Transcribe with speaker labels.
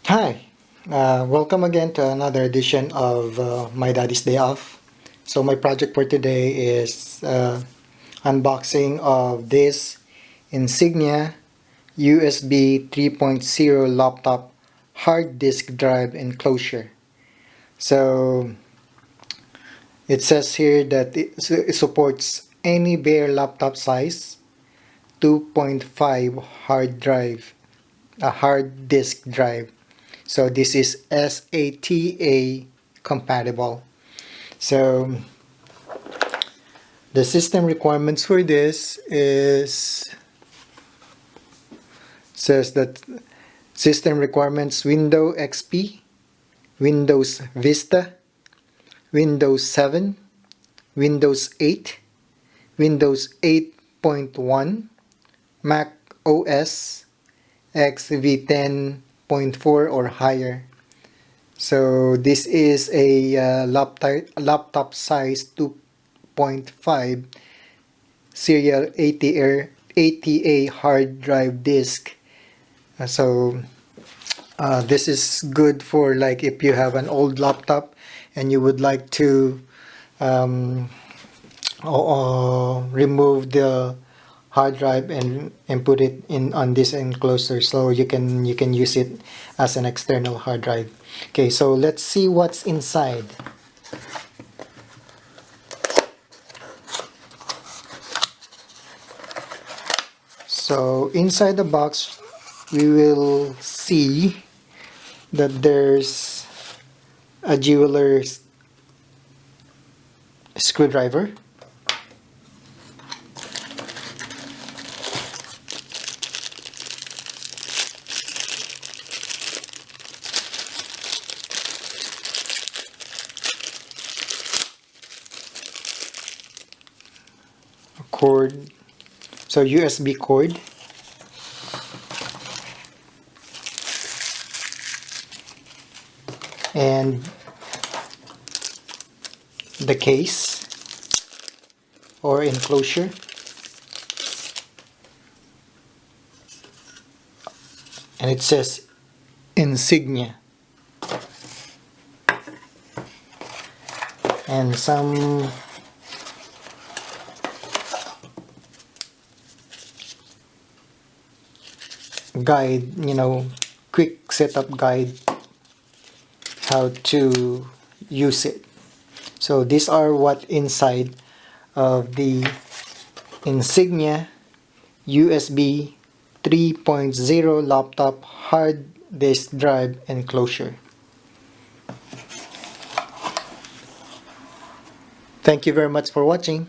Speaker 1: Hi, welcome again to another edition of My Daddy's Day Off. So my project for today is unboxing of this Insignia USB 3.0 laptop hard disk drive enclosure. So it says here that it supports any bare laptop size, 2.5 hard disk drive. So this is SATA compatible. So the system requirements for this says that system requirements: Windows XP, Windows Vista, Windows 7, Windows 8, Windows 8.1, Mac OS X V10.4 or higher. So this is a laptop size 2.5 serial ATA hard drive disk. This is good for, like, if you have an old laptop and you would like to um, remove the hard drive and put it in on this enclosure, so you can use it as an external hard drive. Okay, so let's see what's inside. So inside the box we will see that there's a jeweler screwdriver, a cord, so USB cord, and the case or enclosure, and it says Insignia, and some guide, quick setup guide how to use it. So these are what inside of the Insignia USB 3.0 laptop hard disk drive enclosure. Thank you very much for watching.